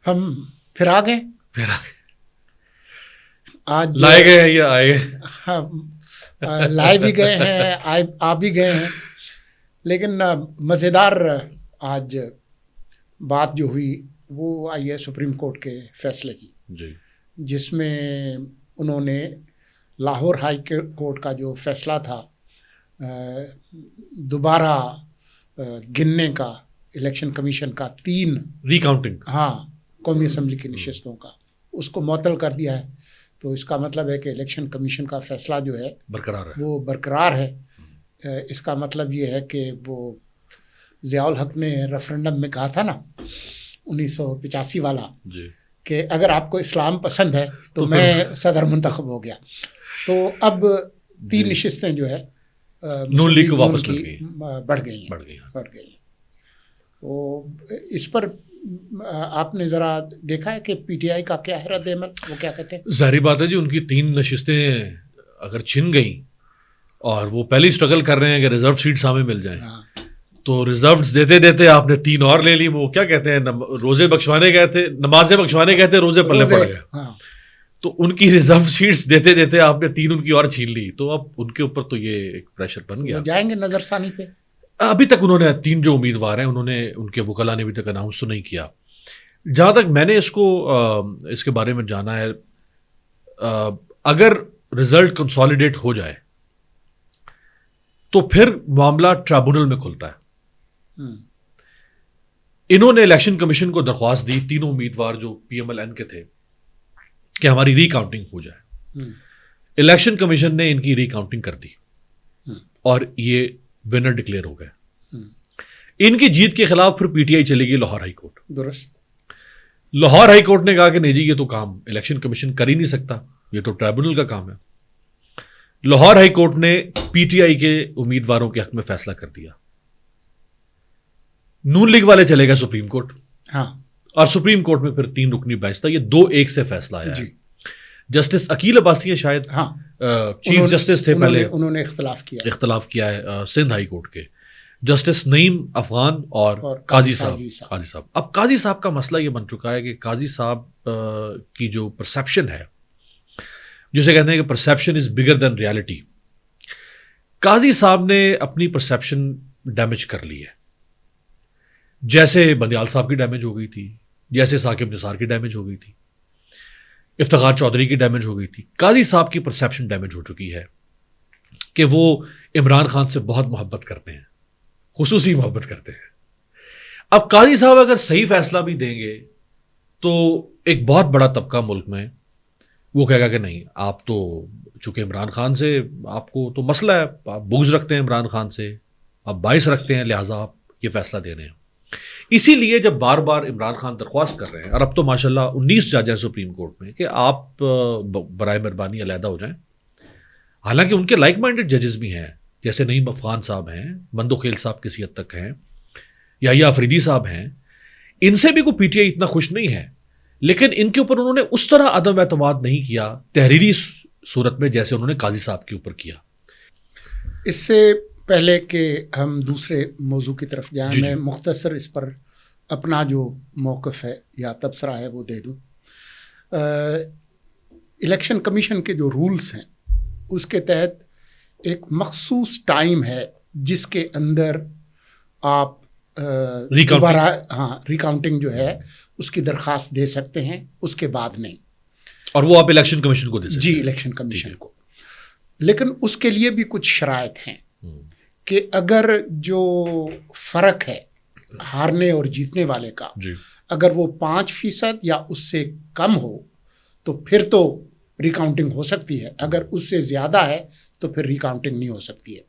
ہم پھر آ گئے، آج لائے گئے یا آئے؟ ہاں، لائے بھی گئے ہیں، آ بھی گئے ہیں، لیکن مزیدار آج بات جو ہوئی وہ آئی ہے سپریم کورٹ کے فیصلے کی، جی، جس میں انہوں نے لاہور ہائی کورٹ کا جو فیصلہ تھا دوبارہ گننے کا، الیکشن کمیشن کا 3 ریکاؤنٹنگ، ہاں قومی اسمبلی کی نشستوں کا، اس کو معطل کر دیا ہے. تو اس کا مطلب ہے کہ الیکشن کمیشن کا فیصلہ جو ہے برقرار ہے، وہ برقرار ہے. اس کا مطلب یہ ہے کہ وہ ضیاء الحق نے ریفرنڈم میں کہا تھا نا 1985 والا، جی، کہ اگر آپ کو اسلام پسند ہے تو میں صدر منتخب ہو گیا. تو اب 3 نشستیں جو ہے نون لیگ کو واپس مل گئی، بڑھ گئی ہیں. تو اس پر آپ نے ذرا دیکھا ہے کہ پی ٹی آئی کا کیا ہے رد عمل، وہ کیا کہتے ہیں؟ ظاہری بات ہے جی، ان کی 3 نشستیں اگر چھن گئیں اور وہ پہلے ہی اسٹرگل کر رہے ہیں کہ ریزرو سیٹس ہمیں مل جائیں، تو ریزروز دیتے دیتے آپ نے 3 اور لے لی. وہ کیا کہتے ہیں، روزے بخشوانے گئے تھے، نمازیں بخشوانے گئے تھے، روزے پلے پڑ گئے. تو ان کی ریزرو سیٹس دیتے دیتے آپ نے 3 ان کی اور چھین لی. تو اب ان کے اوپر تو یہ ایک پریشر بن گیا. جائیں گے نظر ثانی پہ. ابھی تک انہوں نے 3 جو امیدوار ہیں انہوں نے، ان کے وکلاء نے ابھی تک اناؤنس تو نہیں کیا. جہاں تک میں نے اس کے بارے میں جانا ہے، اگر رزلٹ کنسالیڈیٹ ہو جائے تو پھر معاملہ ٹریبونل میں کھلتا ہے. انہوں نے الیکشن کمیشن کو درخواست دی، 3 امیدوار جو پی ایم ایل این کے تھے، کہ ہماری ری کاؤنٹنگ ہو جائے. الیکشن کمیشن نے ان کی ری کاؤنٹنگ کر دی اور یہ ونر ڈکلیئر ہو گئے. ان کی جیت کے خلاف پھر پی ٹی آئی چلی گئی لاہور ہائی کورٹ. درست. لاہور ہائی کورٹ نے کہا کہ نہیں جی، یہ تو کام الیکشن کمیشن کر ہی نہیں سکتا، یہ تو ٹریبونل کا کام ہے. لاہور ہائی کورٹ نے پی ٹی آئی کے امیدواروں کے حق میں فیصلہ کر دیا. نون لیگ والے چلے گئے سپریم کورٹ، ہاں، اور سپریم کورٹ میں پھر 3 رکنی بینچ تھا. یہ 2-1 سے فیصلہ آیا ہے. جسٹس عقیل عباسی ہیں شاید، ہاں، چیف جسٹس تھے پہلے، انہوں نے اختلاف کیا ہے سندھ ہائی کورٹ کے. جسٹس نعیم افغان اور قاضی صاحب. اب قاضی صاحب کا مسئلہ یہ بن چکا ہے کہ قاضی صاحب کی جو پرسیپشن ہے، جسے کہتے ہیں کہ پرسیپشن از بگر دین ریالٹی، قاضی صاحب نے اپنی پرسیپشن ڈیمیج کر لی ہے. جیسے بندیال صاحب کی ڈیمیج ہو گئی تھی، جیسے ثاقب نثار کی ڈیمیج ہو گئی تھی، افتخار چودھری کی ڈیمیج ہو گئی تھی. قاضی صاحب کی پرسیپشن ڈیمیج ہو چکی ہے کہ وہ عمران خان سے بہت محبت کرتے ہیں، خصوصی محبت کرتے ہیں. اب قاضی صاحب اگر صحیح فیصلہ بھی دیں گے تو ایک بہت بڑا طبقہ ملک میں وہ کہے گا کہ نہیں، آپ تو چونکہ عمران خان سے آپ کو تو مسئلہ ہے، آپ بغض رکھتے ہیں عمران خان سے، آپ باعث رکھتے ہیں، لہٰذا آپ یہ فیصلہ دے رہے ہیں. اسی لیے جب بار بار عمران خان درخواست کر رہے ہیں، اور اب تو ماشاءاللہ 19 جج ہیں سپریم کورٹ میں، کہ آپ برائے مہربانی علیحدہ ہو جائیں. حالانکہ ان کے لائک مائنڈڈ ججز بھی ہیں، جیسے نعیم افغان صاحب ہیں، مندو خیل صاحب کسی حد تک ہیں، یحییٰ افریدی صاحب ہیں. ان سے بھی کوئی پی ٹی آئی اتنا خوش نہیں ہے، لیکن ان کے اوپر انہوں نے اس طرح عدم اعتماد نہیں کیا تحریری صورت میں جیسے انہوں نے قاضی صاحب کے اوپر کیا. اس سے پہلے کہ ہم دوسرے موضوع کی طرف جائیں، میں مختصر اس پر اپنا جو موقف ہے یا تبصرہ ہے وہ دے دوں. الیکشن کمیشن کے جو رولز ہیں اس کے تحت ایک مخصوص ٹائم ہے جس کے اندر آپ دوبارہ ریکاؤنٹنگ جو ہے اس کی درخواست دے سکتے ہیں، اس کے بعد نہیں. اور وہ آپ الیکشن کمیشن کو دے سکتے ہیں؟ جی، الیکشن کمیشن کو. لیکن اس کے لیے بھی کچھ شرائط ہیں کہ اگر جو فرق ہے ہارنے اور جیتنے والے کا، اگر وہ 5% یا اس سے کم ہو تو پھر تو ریکاؤنٹنگ ہو سکتی ہے، اگر اس سے زیادہ ہے تو پھر ریکاؤنٹنگ نہیں ہو سکتی ہے.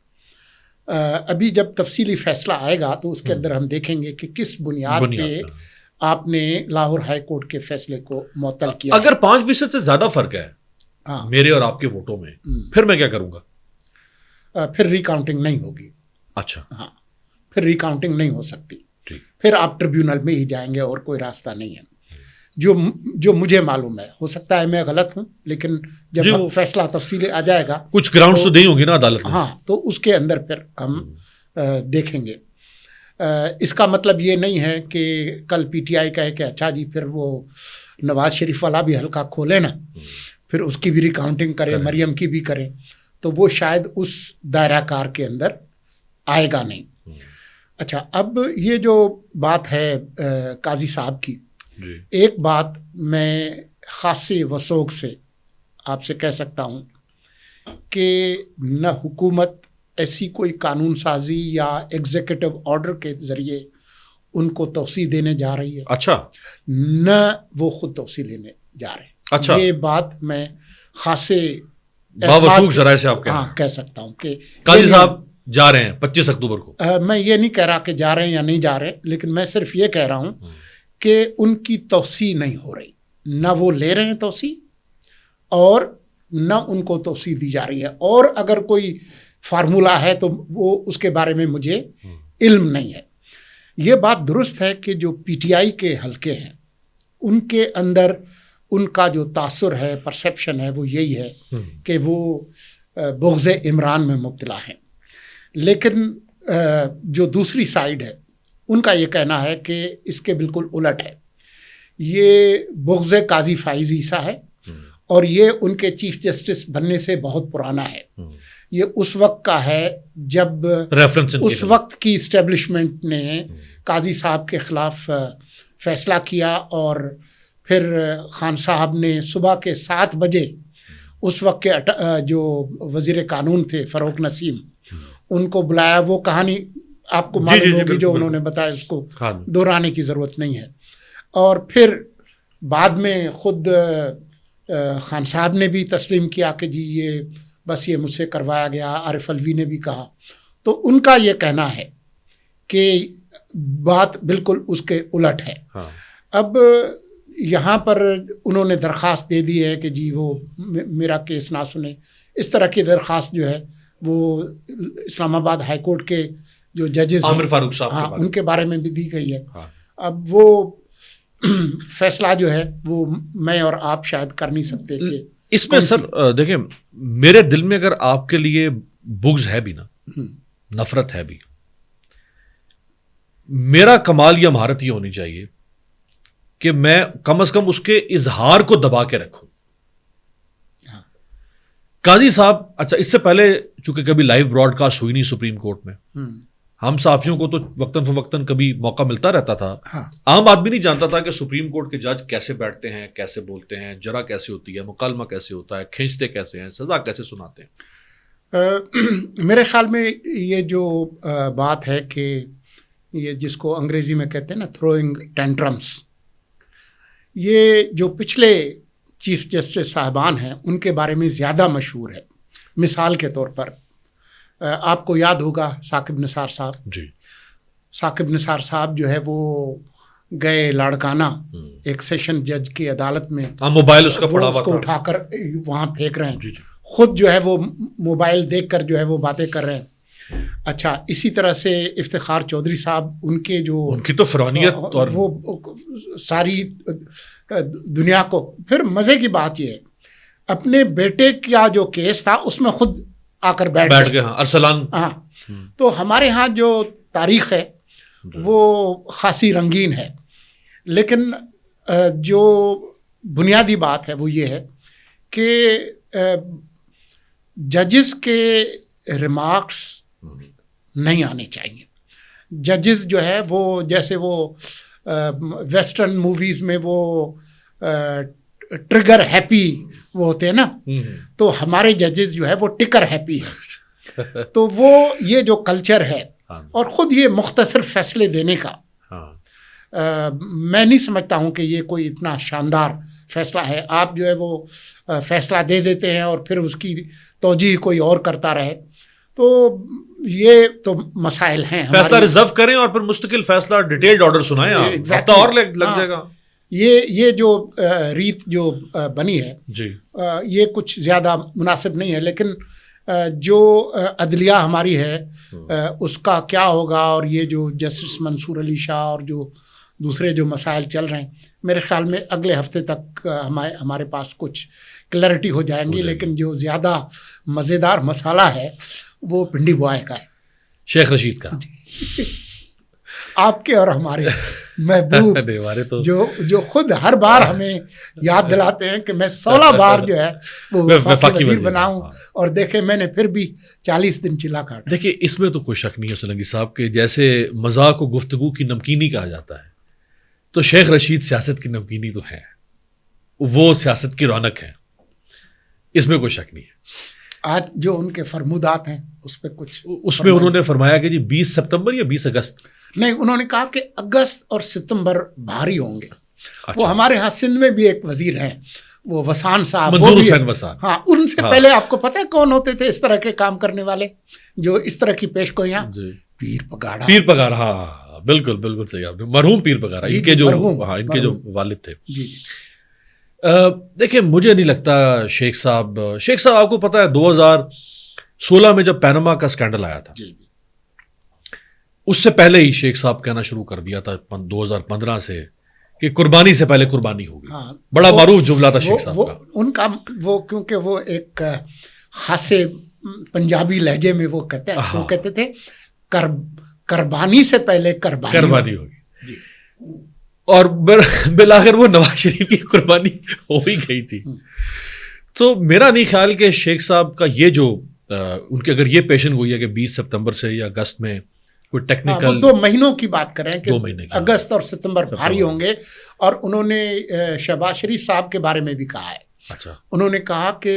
ابھی جب تفصیلی فیصلہ آئے گا تو اس کے اندر ہم دیکھیں گے کہ کس بنیاد پہ آپ نے لاہور ہائی کورٹ کے فیصلے کو معطل کیا. اگر 5% سے زیادہ فرق ہے میرے اور آپ کے ووٹوں میں، پھر میں کیا کروں گا؟ پھر ریکاؤنٹنگ نہیں ہوگی. اچھا، ہاں، پھر ریکاؤنٹنگ نہیں ہو سکتی. پھر آپ ٹریبیونل میں ہی جائیں گے اور کوئی راستہ نہیں ہے. جو مجھے معلوم ہے، ہو سکتا ہے میں غلط ہوں، لیکن جب فیصلہ تفصیلی آ جائے گا، کچھ گراؤنڈز تو نہیں ہوں گے نا عدالت میں، ہاں، تو اس کے اندر پھر ہم دیکھیں گے. اس کا مطلب یہ نہیں ہے کہ کل پی ٹی آئی کہے کہ اچھا جی پھر وہ نواز شریف والا بھی حلقہ کھولے نا، پھر اس کی بھی ریکاؤنٹنگ کرے، مریم کی بھی کرے، تو وہ شاید اس دائرہ کار کے اندر آئے گا نہیں۔ اچھا، اب یہ جو بات ہے قاضی صاحب کی، ایک بات میں خاصی وثوق سے آپ سے کہہ سکتا ہوں کہ نہ حکومت ایسی کوئی قانون سازی یا ایگزیکٹو آرڈر کے ذریعے ان کو توسیع دینے جا رہی ہے، اچھا، نہ وہ خود توسیع لینے جا رہے ہیں۔ اچھا، یہ بات میں خاصے باوثوق ذرائع سے آپ کہہ سکتا ہوں کہ قاضی صاحب جا رہے ہیں 25 اکتوبر کو۔ میں یہ نہیں کہہ رہا کہ جا رہے ہیں یا نہیں جا رہے، لیکن میں صرف یہ کہہ رہا ہوں کہ ان کی توسیع نہیں ہو رہی، نہ وہ لے رہے ہیں توسیع اور نہ ان کو توسیع دی جا رہی ہے، اور اگر کوئی فارمولا ہے تو وہ اس کے بارے میں مجھے علم نہیں ہے۔ یہ بات درست ہے کہ جو پی ٹی آئی کے حلقے ہیں ان کے اندر ان کا جو تاثر ہے، پرسیپشن ہے، وہ یہی ہے کہ وہ بغض عمران میں مبتلا ہیں، لیکن جو دوسری سائیڈ ہے ان کا یہ کہنا ہے کہ اس کے بالکل الٹ ہے، یہ بغض قاضی فائز عیسیٰ ہے اور یہ ان کے چیف جسٹس بننے سے بہت پرانا ہے۔ یہ اس وقت کا ہے جب اس وقت کی اسٹیبلشمنٹ نے قاضی صاحب کے خلاف فیصلہ کیا، اور پھر خان صاحب نے صبح کے 7 بجے اس وقت کے جو وزیر قانون تھے فاروق نسیم، ان کو بلایا۔ وہ کہانی آپ کو معلوم ہوگی جو انہوں نے بتایا، اس کو دہرانے کی ضرورت نہیں ہے۔ اور پھر بعد میں خود خان صاحب نے بھی تسلیم کیا کہ جی یہ بس یہ مجھ سے کروایا گیا، عارف الوی نے بھی کہا۔ تو ان کا یہ کہنا ہے کہ بات بالکل اس کے الٹ ہے۔ اب یہاں پر انہوں نے درخواست دے دی ہے کہ جی وہ میرا کیس نہ سنیں، اس طرح کی درخواست جو ہے وہ اسلام آباد ہائی کورٹ کے جو ججز عامر فاروق صاحب ان کے بارے میں بھی دی گئی ہے۔ اب وہ فیصلہ جو ہے وہ میں اور آپ شاید کر نہیں سکتے کہ اس میں سر دیکھیں، میرے دل میں اگر آپ کے لیے بغض ہے بھی نا، نفرت ہے بھی، میرا کمال یا مہارت یہ ہونی چاہیے کہ میں کم از کم اس کے اظہار کو دبا کے رکھوں۔ قاضی صاحب، اچھا اس سے پہلے چونکہ کبھی لائیو براڈ کاسٹ ہوئی نہیں سپریم کورٹ میں، ہم صحافیوں کو تو وقتاً فوقتاً کبھی موقع ملتا رہتا تھا، عام آدمی نہیں جانتا تھا کہ سپریم کورٹ کے جج کیسے بیٹھتے ہیں، کیسے بولتے ہیں، جرا کیسے ہوتی ہے، مکالمہ کیسے ہوتا ہے، کھینچتے کیسے ہیں، سزا کیسے سناتے ہیں۔ میرے خیال میں یہ جو بات ہے کہ یہ جس کو انگریزی میں کہتے ہیں نا تھروئنگ ٹینٹرمس، یہ جو پچھلے چیف جسٹس صاحبان ہیں ان کے بارے میں زیادہ مشہور ہے۔ مثال کے طور پر آپ کو یاد ہوگا ثاقب نثار صاحب، جی ثاقب نثار صاحب جو ہے وہ گئے لاڑکانہ ایک سیشن جج کی عدالت میں، موبائل اس کا پڑا ہوا اس کو اٹھا کر وہاں پھینک رہے ہیں، خود جو ہے وہ موبائل دیکھ کر جو ہے وہ باتیں کر رہے ہیں۔ اچھا، اسی طرح سے افتخار چودھری صاحب، ان کے جو ان کی تو فرانیت اور وہ ساری دنیا کو، پھر مزے کی بات یہ ہے اپنے بیٹے کا جو کیس تھا اس میں خود آ کر بیٹھ گئے، ارسلان۔ ہاں، تو ہمارے ہاں جو تاریخ ہے وہ خاصی رنگین ہے، لیکن جو بنیادی بات ہے وہ یہ ہے کہ ججز کے ریمارکس نہیں آنے چاہیے۔ ججز جو ہے وہ جیسے وہ ویسٹرن موویز میں وہ ٹریگر ہیپی وہ ہوتے ہیں نا، تو ہمارے ججز جو ہے وہ ٹکر ہیپی ہے۔ تو وہ یہ جو کلچر ہے اور خود یہ مختصر فیصلے دینے کا، میں نہیں سمجھتا ہوں کہ یہ کوئی اتنا شاندار فیصلہ ہے۔ آپ جو ہے وہ فیصلہ دے دیتے ہیں اور پھر اس کی توجیہ کوئی اور کرتا رہے، تو یہ تو مسائل ہیں۔ فیصلہ ریزرو کریں اور پھر مستقل فیصلہ ڈیٹیلڈ آرڈر سنائیں، ہفتہ اور لگ جائے گا۔ یہ جو ریت جو بنی ہے جی، یہ کچھ زیادہ مناسب نہیں ہے، لیکن جو عدلیہ ہماری ہے اس کا کیا ہوگا، اور یہ جو جسٹس منصور علی شاہ اور جو دوسرے جو مسائل چل رہے ہیں، میرے خیال میں اگلے ہفتے تک ہمارے پاس کچھ کلیئرٹی ہو جائیں گی۔ لیکن جو زیادہ مزیدار مسئلہ ہے وہ پنڈی بوائے کا ہے، شیخ رشید کا۔ آپ کے اور ہمارے محبوب جو خود ہر بار ہمیں یاد دلاتے ہیں کہ میں 16 بار جو ہے وہ وفاقی وزیر بناؤں اور دیکھیں میں نے پھر بھی 40 دن چلا کاٹا. دیکھیے اس میں تو کوئی شک نہیں ہے سولنگی صاحب کہ جیسے مذاق و گفتگو کی نمکینی کہا جاتا ہے تو شیخ رشید سیاست کی نمکینی تو ہے, وہ سیاست کی رونق ہے, اس میں کوئی شک نہیں ہے. آج جو ان کے فرمودات ہیں اس پہ کچھ اس میں انہوں نے فرمایا کہ جی 20 سپتمبر یا 20 اگست نہیں, انہوں نے کہا کہ اگست اور ستمبر بھاری ہوں گے. وہ ہمارے ہاں سندھ میں بھی ایک وزیر ہیں وہ وسان صاحب, منظور حسین وسان, ہاں ان سے پہلے آپ کو پتہ ہے کون ہوتے تھے اس طرح کے کام کرنے والے جو اس طرح کی پیش گوئیاں؟ پیر پگاڑا. ہاں بالکل بالکل صحیح آپ نے, مرحوم پیر پگاڑا ان کے جو والد تھے. دیکھیں مجھے نہیں لگتا شیخ صاحب آپ کو پتا ہے 2016 میں جب پینما کا اسکینڈل آیا تھا اس سے پہلے ہی شیخ صاحب کہنا شروع کر دیا تھا 2015 سے کہ قربانی سے پہلے قربانی ہوگی. بڑا معروف جملہ تھا شیخ صاحب کا. ان کا وہ کیونکہ وہ ایک خاصے پنجابی لہجے میں وہ کہتے تھے قربانی سے پہلے قربانی ہوگی. اور بالآخر وہ نواز شریف کی قربانی ہو ہی گئی تھی. تو میرا نہیں خیال کہ شیخ صاحب کا یہ جو ان کے اگر یہ پیشن گوئی ہے کہ 20 سپتمبر سے یا اگست میں کوئی ٹیکنیکل 2 مہینوں کی بات کریں کہ اگست اور ستمبر بھاری ہوں گے. اور انہوں نے شہباز شریف صاحب کے بارے میں بھی کہا ہے. اچھا, انہوں نے کہا کہ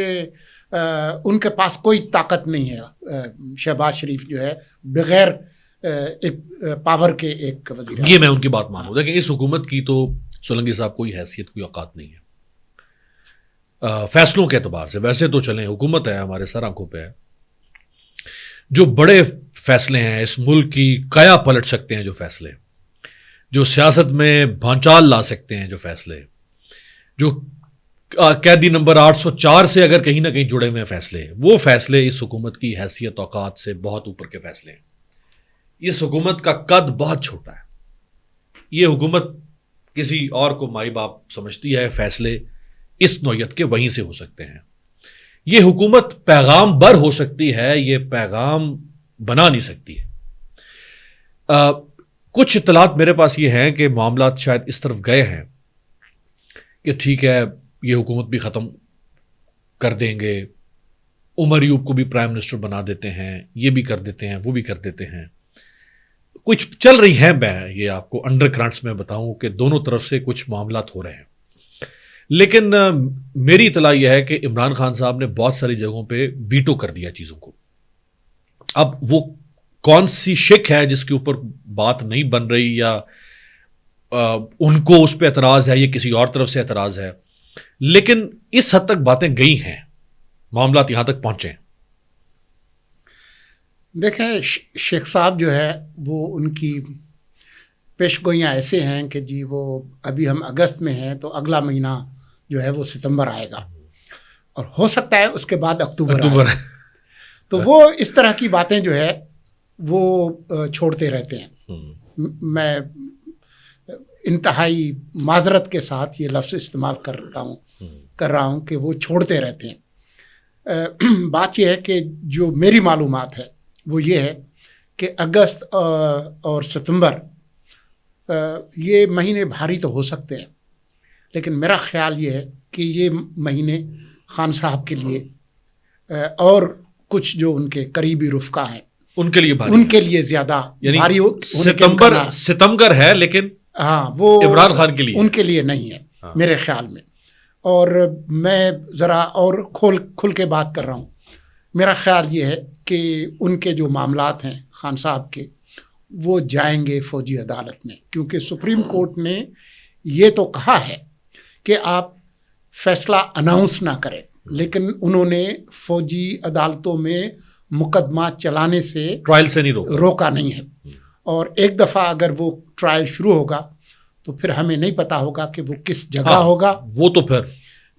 ان کے پاس کوئی طاقت نہیں ہے, شہباز شریف جو ہے بغیر ایک پاور کے ایک وزیر. یہ میں ان کی بات مانوں, لیکن اس حکومت کی تو سولنگی صاحب کوئی حیثیت کوئی اوقات نہیں ہے فیصلوں کے اعتبار سے. ویسے تو چلیں حکومت ہے ہمارے سر آنکھوں پہ ہے, جو بڑے فیصلے ہیں اس ملک کی قیا پلٹ سکتے ہیں, جو فیصلے جو سیاست میں بھانچال لا سکتے ہیں, جو فیصلے جو قیدی نمبر 804 سے اگر کہیں نہ کہیں جڑے ہوئے فیصلے, وہ فیصلے اس حکومت کی حیثیت اوقات سے بہت اوپر کے فیصلے ہیں. اس حکومت کا قد بہت چھوٹا ہے. یہ حکومت کسی اور کو مائی باپ سمجھتی ہے, فیصلے اس نوعیت کے وہیں سے ہو سکتے ہیں. یہ حکومت پیغام بر ہو سکتی ہے, یہ پیغام بنا نہیں سکتی ہے. کچھ اطلاعات میرے پاس یہ ہیں کہ معاملات شاید اس طرف گئے ہیں کہ ٹھیک ہے یہ حکومت بھی ختم کر دیں گے, عمر ایوب کو بھی پرائم منسٹر بنا دیتے ہیں, یہ بھی کر دیتے ہیں, وہ بھی کر دیتے ہیں. کچھ چل رہی ہیں, میں یہ آپ کو انڈر کرنٹس میں بتاؤں کہ دونوں طرف سے کچھ معاملات ہو رہے ہیں. لیکن میری اطلاع یہ ہے کہ عمران خان صاحب نے بہت ساری جگہوں پہ ویٹو کر دیا چیزوں کو. اب وہ کون سی شک ہے جس کے اوپر بات نہیں بن رہی, یا ان کو اس پہ اعتراض ہے, یا کسی اور طرف سے اعتراض ہے, لیکن اس حد تک باتیں گئی ہیں, معاملات یہاں تک پہنچے ہیں. دیکھیں شیخ صاحب جو ہے وہ ان کی پیش گوئیاں ایسے ہیں کہ جی وہ ابھی ہم اگست میں ہیں تو اگلا مہینہ جو ہے وہ ستمبر آئے گا, اور ہو سکتا ہے اس کے بعد اکتوبر. تو وہ اس طرح کی باتیں جو ہے وہ چھوڑتے رہتے ہیں. میں انتہائی معذرت کے ساتھ یہ لفظ استعمال کر رہا ہوں کہ وہ چھوڑتے رہتے ہیں. بات یہ ہے کہ جو میری معلومات ہے وہ یہ ہے کہ اگست اور ستمبر یہ مہینے بھاری تو ہو سکتے ہیں, لیکن میرا خیال یہ ہے کہ یہ مہینے خان صاحب کے لیے اور کچھ جو ان کے قریبی رفقا ہیں ان کے لیے زیادہ بھاری ستمبر ہے, لیکن ہاں وہ عمران خان کے لیے ان کے لیے نہیں ہے میرے خیال میں. اور میں ذرا اور کھل کے بات کر رہا ہوں. میرا خیال یہ ہے کہ ان کے جو معاملات ہیں خان صاحب کے, وہ جائیں گے فوجی عدالت میں, کیونکہ سپریم کورٹ نے یہ تو کہا ہے کہ آپ فیصلہ اناؤنس نہ کریں, لیکن انہوں نے فوجی عدالتوں میں مقدمہ چلانے سے ٹرائل سے نہیں روکا نہیں ہے. اور ایک دفعہ اگر وہ ٹرائل شروع ہوگا تو پھر ہمیں نہیں پتا ہوگا کہ وہ کس جگہ ہوگا. وہ تو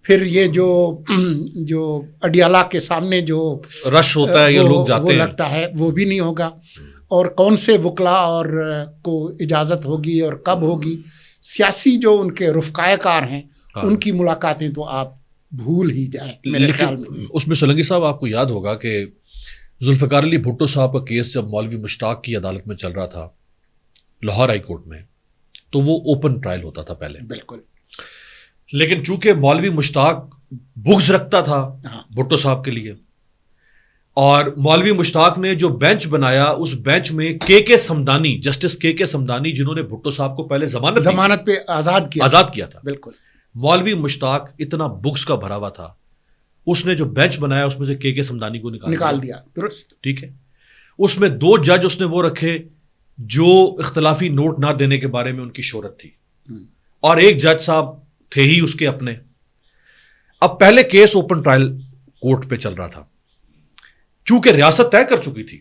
پھر یہ جو اڈیالہ کے سامنے جو رش ہوتا ہے, یہ لوگ جاتے ہیں, لگتا ہے وہ بھی نہیں ہوگا. اور کون سے وکلا اور کو اجازت ہوگی اور کب ہوگی. سیاسی جو ان کے رفقائے کار ہیں ان کی ملاقاتیں تو آپ بھول ہی جائیں میرے خیال میں. اس میں سولنگی صاحب آپ کو یاد ہوگا کہ ذوالفقار علی بھٹو صاحب کا کیس جب مولوی مشتاق کی عدالت میں چل رہا تھا لاہور ہائی کورٹ میں تو وہ اوپن ٹرائل ہوتا تھا پہلے. بالکل. لیکن چونکہ مولوی مشتاق بغض رکھتا تھا بھٹو صاحب کے لیے، اور مولوی مشتاق نے جو بینچ بنایا اس بینچ میں کے سمدانی، جسٹس کے سمدانی، جنہوں نے بھٹو صاحب کو پہلے ضمانت پہ آزاد کیا تھا. بالکل. مولوی مشتاق اتنا بغض کا بھرا ہوا تھا، اس نے جو بینچ بنایا اس میں سے کے سمدانی کو نکال دیا. درست. ٹھیک ہے. اس میں 2 جج اس نے وہ رکھے جو اختلافی نوٹ نہ دینے کے بارے میں ان کی شہرت تھی، اور ایک جج صاحب تھے ہی اس کے اپنے. اب پہلے کیس اوپن ٹرائل کورٹ پہ چل رہا تھا. چونکہ ریاست طے کر چکی تھی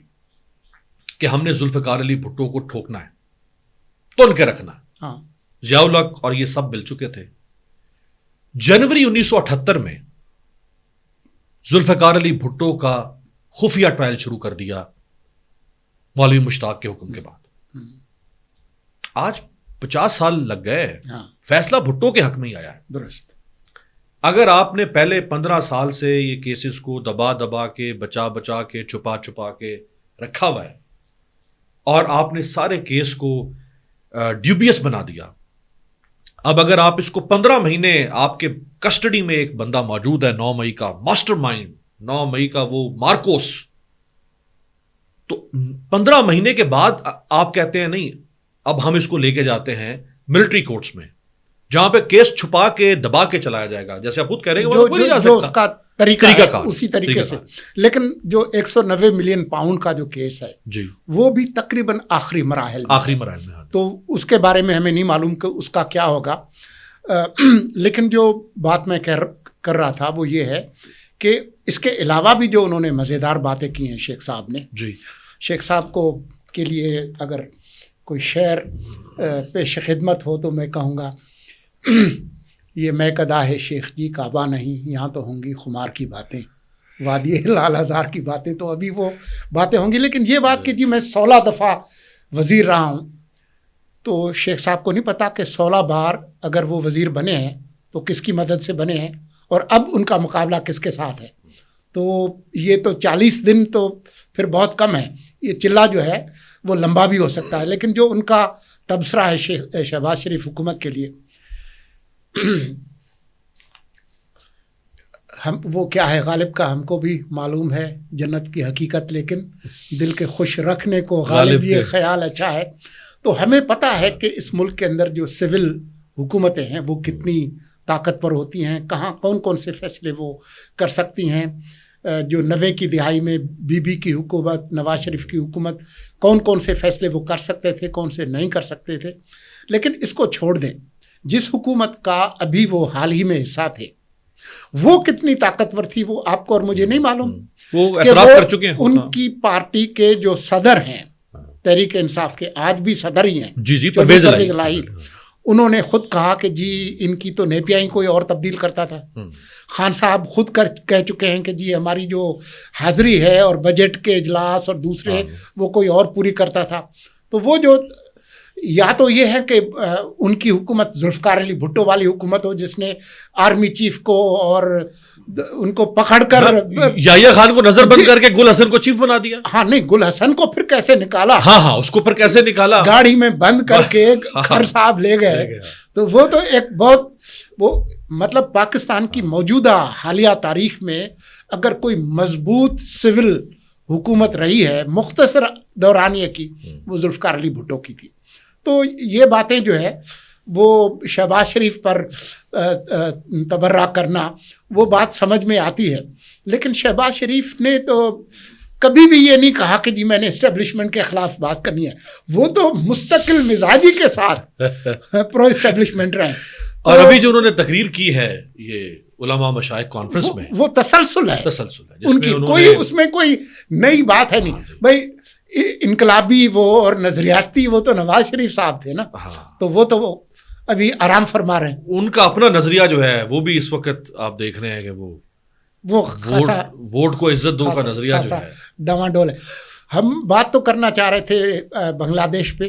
کہ ہم نے ذوالفقار علی بھٹو کو ٹھوکنا ہے، تو ان کے رکھنا ہے. ضیاء الحق اور یہ سب مل چکے تھے. جنوری 1978 میں ذوالفقار علی بھٹو کا خفیہ ٹرائل شروع کر دیا مولوی مشتاق کے حکم کے بعد. آج 50 سال لگ گئے، فیصلہ بھٹو کے حق میں ہی آیا ہے. درست. اگر آپ نے پہلے 15 سال سے یہ کیسز کو دبا کے بچا کے چھپا کے رکھا ہوا ہے، اور آپ نے سارے کیس کو ڈیوبیس بنا دیا، اب اگر آپ اس کو 15 مہینے آپ کے کسٹڈی میں ایک بندہ موجود ہے 9 مئی کا ماسٹر مائنڈ، 9 مئی کا وہ مارکوس، تو 15 مہینے کے بعد آپ کہتے ہیں نہیں اب ہم اس کو لے کے جاتے ہیں ملٹری کورٹس میں جہاں پہ کیس چھپا کے دبا کے چلایا جائے گا، جیسے آپ خود کہہ رہے ہیں جو اس کا طریقہ ہے اسی طریقے سے. لیکن جو 190 ملین پاؤنڈ کا جو کیس ہے جی وہ بھی تقریباً آخری مراحل میں، تو اس کے بارے میں ہمیں نہیں معلوم کہ اس کا کیا ہوگا. لیکن جو بات میں کر رہا تھا وہ یہ ہے کہ اس کے علاوہ بھی جو انہوں نے مزیدار باتیں کی ہیں شیخ صاحب نے. جی شیخ صاحب کو کے لیے اگر کوئی شعر پیش خدمت ہو تو میں کہوں گا یہ میں قدا ہے شیخ جی کعبہ نہیں، یہاں تو ہوں گی خمار کی باتیں، وادی لال ہزار کی باتیں، تو ابھی وہ باتیں ہوں گی. لیکن یہ بات کہ جی میں 16 دفعہ وزیر رہا ہوں، تو شیخ صاحب کو نہیں پتا کہ 16 بار اگر وہ وزیر بنے ہیں تو کس کی مدد سے بنے ہیں، اور اب ان کا مقابلہ کس کے ساتھ ہے. تو یہ تو 40 دن تو پھر بہت کم ہے، یہ چلہ جو ہے وہ لمبا بھی ہو سکتا ہے. لیکن جو ان کا تبصرہ ہے شہباز شریف حکومت کے لیے، ہم وہ کیا ہے غالب کا ہم کو بھی معلوم ہے جنت کی حقیقت، لیکن دل کے خوش رکھنے کو غالب یہ خیال اچھا ہے. تو ہمیں پتہ ہے کہ اس ملک کے اندر جو سول حکومتیں ہیں وہ کتنی طاقتور ہوتی ہیں، کہاں کون سے فیصلے وہ کر سکتی ہیں. جو 90 کی دہائی میں بی بی کی حکومت، نواز شریف کی حکومت، کون سے فیصلے وہ کر سکتے تھے، کون سے نہیں کر سکتے تھے. لیکن اس کو چھوڑ دیں، جس حکومت کا ابھی وہ حال ہی میں حصہ تھے وہ کتنی طاقتور تھی وہ آپ کو اور مجھے نہیں معلوم. وہ اعتراف کر چکے ہیں. ان کی پارٹی کے جو صدر ہیں تحریک انصاف کے، آج بھی صدر ہی ہیں، جی پرویز الہی، انہوں نے خود کہا کہ جی ان کی تو نیپیاں ہی کوئی اور تبدیل کرتا تھا. خان صاحب خود کہہ چکے ہیں کہ جی ہماری جو حاضری ہے اور بجٹ کے اجلاس اور دوسرے وہ کوئی اور پوری کرتا تھا. تو وہ جو یا تو یہ ہے کہ ان کی حکومت ذوالفقار علی بھٹو والی حکومت ہو جس نے آرمی چیف کو اور ان کو پکڑ کر یحییٰ خان کو نظر بند کر کے گل حسن کو چیف بنا دیا. ہاں نہیں، گل حسن کو پھر کیسے نکالا، اس کو پھر کیسے نکالا، گاڑی میں بند کر کے خر صاحب لے گئے. تو وہ تو ایک بہت وہ مطلب پاکستان کی موجودہ حالیہ تاریخ میں اگر کوئی مضبوط سول حکومت رہی ہے مختصر دورانیے کی، وہ ذوالفقار علی بھٹو کی تھی. تو یہ باتیں جو ہے وہ شہباز شریف پر تبرہ کرنا وہ بات سمجھ میں آتی ہے. لیکن شہباز شریف نے تو کبھی بھی یہ نہیں کہا کہ جی میں نے اسٹیبلشمنٹ کے خلاف بات کرنی ہے، وہ تو مستقل مزاجی کے ساتھ پرو اسٹیبلشمنٹ رہے. اور ابھی جو انہوں نے تقریر کی ہے یہ علماء مشائخ کانفرنس میں، وہ تسلسل ہے ان کی، کوئی اس میں کوئی نئی بات ہے نہیں. بھائی انقلابی وہ اور نظریاتی وہ تو نواز شریف صاحب تھے نا، تو وہ ابھی آرام فرما رہے ہیں. ان کا اپنا نظریہ جو ہے وہ بھی اس وقت آپ دیکھ رہے ہیں کہ وہ ووٹ کو عزت دو کا نظریہ جو ہے ڈواڈول ہے. ہم بات تو کرنا چاہ رہے تھے بنگلہ دیش پہ،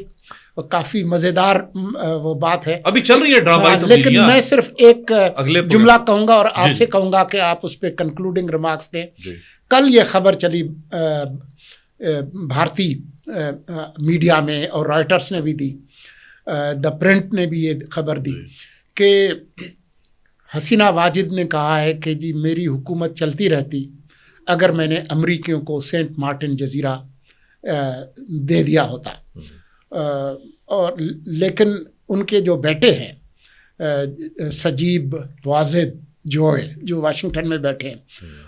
کافی مزیدار وہ بات ہے، ابھی چل رہی ہے ڈرامہ، لیکن میں صرف ایک جملہ کہوں گا اور آپ سے کہوں گا کہ آپ اس پہ کنکلوڈنگ ریمارکس دیں. کل یہ خبر چلی بھارتی میڈیا میں اور رائٹرز نے بھی دی, دا پرنٹ نے بھی یہ خبر دی کہ حسینہ واجد نے کہا ہے کہ جی میری حکومت چلتی رہتی اگر میں نے امریکیوں کو سینٹ مارٹن جزیرہ دے دیا ہوتا. اور لیکن ان کے جو بیٹے ہیں سجیب واجد جو واشنگٹن میں بیٹھے ہیں,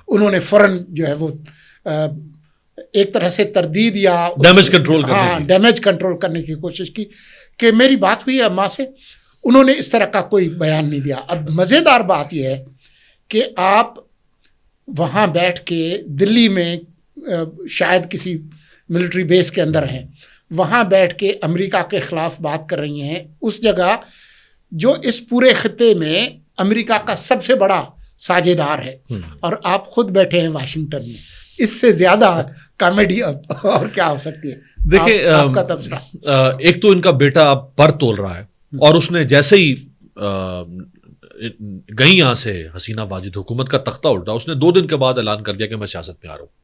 انہوں نے فوراً جو ہے وہ ایک طرح سے تردید یا ڈیمیج کنٹرول کرنے کی کوشش کی کہ میری بات ہوئی اماں سے, انہوں نے اس طرح کا کوئی بیان نہیں دیا. اب مزیدار بات یہ ہے کہ آپ وہاں بیٹھ کے دلی میں شاید کسی ملٹری بیس کے اندر ہیں, وہاں بیٹھ کے امریکہ کے خلاف بات کر رہی ہیں, اس جگہ جو اس پورے خطے میں امریکہ کا سب سے بڑا ساجھیدار ہے, اور آپ خود بیٹھے ہیں واشنگٹن میں. اس سے زیادہ کامیڈی اور کیا ہو سکتی ہے؟ دیکھیں آپ کا تبصرہ. ایک تو ان کا بیٹا اب پر تول رہا ہے, اور اس نے جیسے ہی گئی یہاں سے حسینہ واجد حکومت کا تختہ الٹا, اس نے 2 دن کے بعد اعلان کر دیا کہ میں سیاست میں آ رہا ہوں.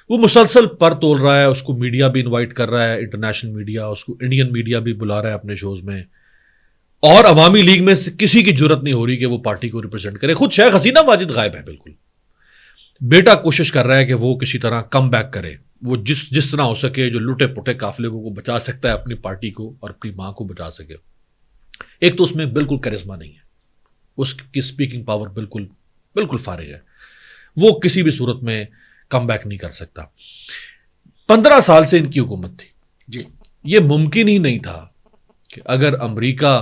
وہ مسلسل پر تول رہا ہے, اس کو میڈیا بھی انوائٹ کر رہا ہے, انٹرنیشنل میڈیا, اس کو انڈین میڈیا بھی بلا رہا ہے اپنے شوز میں, اور عوامی لیگ میں سے کسی کی جرت نہیں ہو رہی کہ وہ پارٹی کو ریپرزینٹ کرے. خود شیخ حسینہ واجد غائب ہے بالکل. بیٹا کوشش کر رہا ہے کہ وہ کسی طرح کم بیک کرے, وہ جس طرح ہو سکے جو لٹے پٹے قافلے کو بچا سکتا ہے, اپنی پارٹی کو اور اپنی ماں کو بچا سکے. ایک تو اس میں بالکل کرزما نہیں ہے, اس کی اسپیکنگ پاور بالکل فارغ ہے, وہ کسی بھی صورت میں کم بیک نہیں کر سکتا. 15 سال سے ان کی حکومت تھی جی. یہ ممکن ہی نہیں تھا کہ اگر امریکہ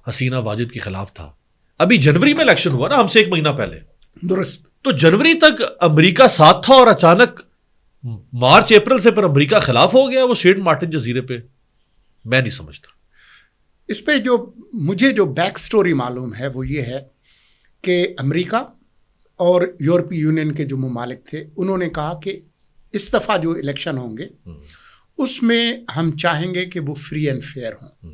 حسینہ واجد کے خلاف تھا. ابھی جنوری میں الیکشن ہوا نا, ہم سے 1 مہینہ پہلے, درست, تو جنوری تک امریکہ ساتھ تھا, اور اچانک مارچ اپریل سے پر امریکہ خلاف ہو گیا وہ سینٹ مارٹن جزیرے پہ. میں نہیں سمجھتا. اس پہ جو مجھے جو بیک سٹوری معلوم ہے وہ یہ ہے کہ امریکہ اور یورپی یونین کے جو ممالک تھے, انہوں نے کہا کہ اس دفعہ جو الیکشن ہوں گے اس میں ہم چاہیں گے کہ وہ فری اینڈ فیئر ہوں.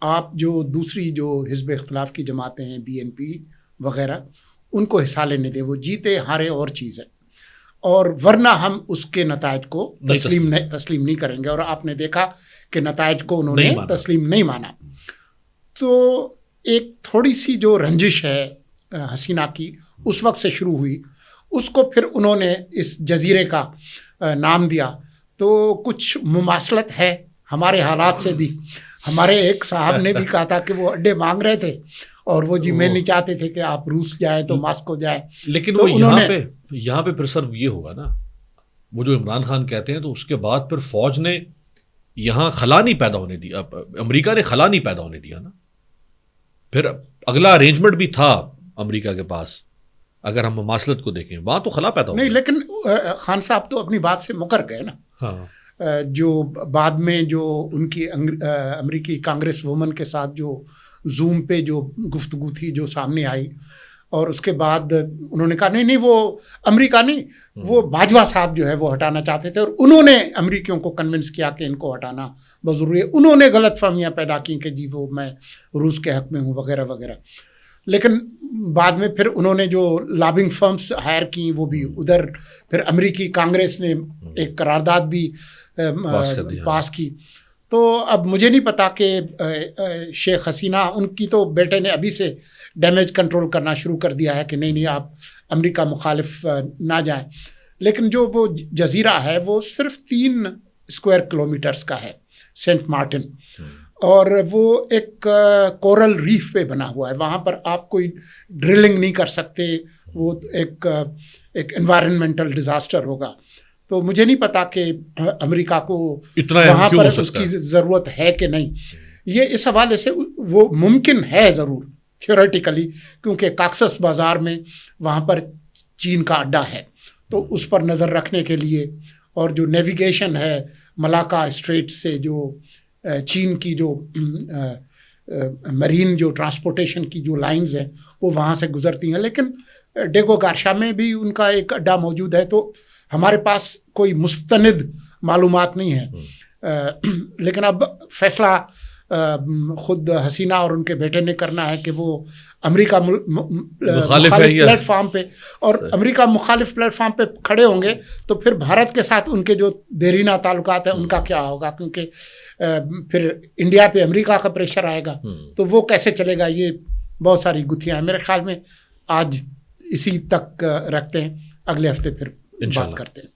آپ جو دوسری جو حزب اختلاف کی جماعتیں ہیں BNP وغیرہ, ان کو حصہ لینے دیں, وہ جیتے ہارے اور چیز ہے, اور ورنہ ہم اس کے نتائج کو تسلیم نہیں کریں گے. اور آپ نے دیکھا کہ نتائج کو انہوں نے تسلیم نہیں مانا. تو ایک تھوڑی سی جو رنجش ہے حسینہ کی اس وقت سے شروع ہوئی, اس کو پھر انہوں نے اس جزیرے کا نام دیا. تو کچھ مماثلت ہے ہمارے حالات سے بھی. ہمارے ایک صاحب نے بھی کہا تھا کہ وہ اڈے مانگ رہے تھے, اور وہ جی میں نہیں چاہتے تھے کہ آپ روس جائیں تو ماسکو جائیں. لیکن وہ یہاں پہ پھر سر یہ ہوگا نا, وہ جو عمران خان کہتے ہیں, تو اس کے بعد پھر فوج نے یہاں خلا نہیں پیدا ہونے دیا, امریکہ نے خلا نہیں پیدا ہونے دیا نا. پھر اگلا ارینجمنٹ بھی تھا امریکہ کے پاس, اگر ہم مماثلت کو دیکھیں وہاں تو خلا پیدا ہو نہیں. لیکن خان صاحب تو اپنی بات سے مکر گئے نا. ہاں, جو بعد میں جو ان کی امریکی کانگریس وومن کے ساتھ جو زوم پہ جو گفتگو تھی جو سامنے آئی, اور اس کے بعد انہوں نے کہا نہیں وہ امریکہ نہیں, وہ باجوہ صاحب جو ہے وہ ہٹانا چاہتے تھے, اور انہوں نے امریکیوں کو کنونس کیا کہ ان کو ہٹانا بہت ضروری ہے. انہوں نے غلط فہمیاں پیدا کی کہ جی وہ میں روس کے حق میں ہوں وغیرہ وغیرہ. لیکن بعد میں پھر انہوں نے جو لابنگ فرمز ہائر کی, وہ بھی ادھر پھر امریکی کانگریس نے ایک قرارداد بھی پاس کی. تو اب مجھے نہیں پتا کہ شیخ حسینہ, ان کی تو بیٹے نے ابھی سے ڈیمیج کنٹرول کرنا شروع کر دیا ہے کہ نہیں آپ امریکہ مخالف نہ جائیں. لیکن جو وہ جزیرہ ہے وہ صرف 3 اسکوائر کلومیٹرز کا ہے, سینٹ مارٹن, اور وہ ایک کورل ریف پہ بنا ہوا ہے. وہاں پر آپ کوئی ڈرلنگ نہیں کر سکتے, وہ ایک انوائرمنٹل ڈیزاسٹر ہوگا. تو مجھے نہیں پتا کہ امریکہ کو وہاں پر اس کی ضرورت ہے کہ نہیں. یہ اس حوالے سے وہ ممکن ہے ضرور تھیوریٹیکلی, کیونکہ کاکسس بازار میں وہاں پر چین کا اڈا ہے, تو اس پر نظر رکھنے کے لیے, اور جو نیویگیشن ہے ملاکا اسٹریٹ سے, جو چین کی جو مرین جو ٹرانسپورٹیشن کی جو لائنز ہیں وہ وہاں سے گزرتی ہیں. لیکن ڈیگو گارشا میں بھی ان کا ایک اڈا موجود ہے, تو ہمارے پاس کوئی مستند معلومات نہیں ہے. لیکن اب فیصلہ خود حسینہ اور ان کے بیٹے نے کرنا ہے کہ وہ امریکہ مخالف پلیٹ فارم پہ اور امریکہ مخالف پلیٹ فارم پہ کھڑے ہوں گے تو پھر بھارت کے ساتھ ان کے جو دیرینہ تعلقات ہیں ان کا کیا ہوگا، کیونکہ پھر انڈیا پہ امریکہ کا پریشر آئے گا تو وہ کیسے چلے گا. یہ بہت ساری گتھیاں ہیں. میرے خیال میں آج اسی تک رکھتے ہیں، اگلے ہفتے پھر بات کرتے ہیں.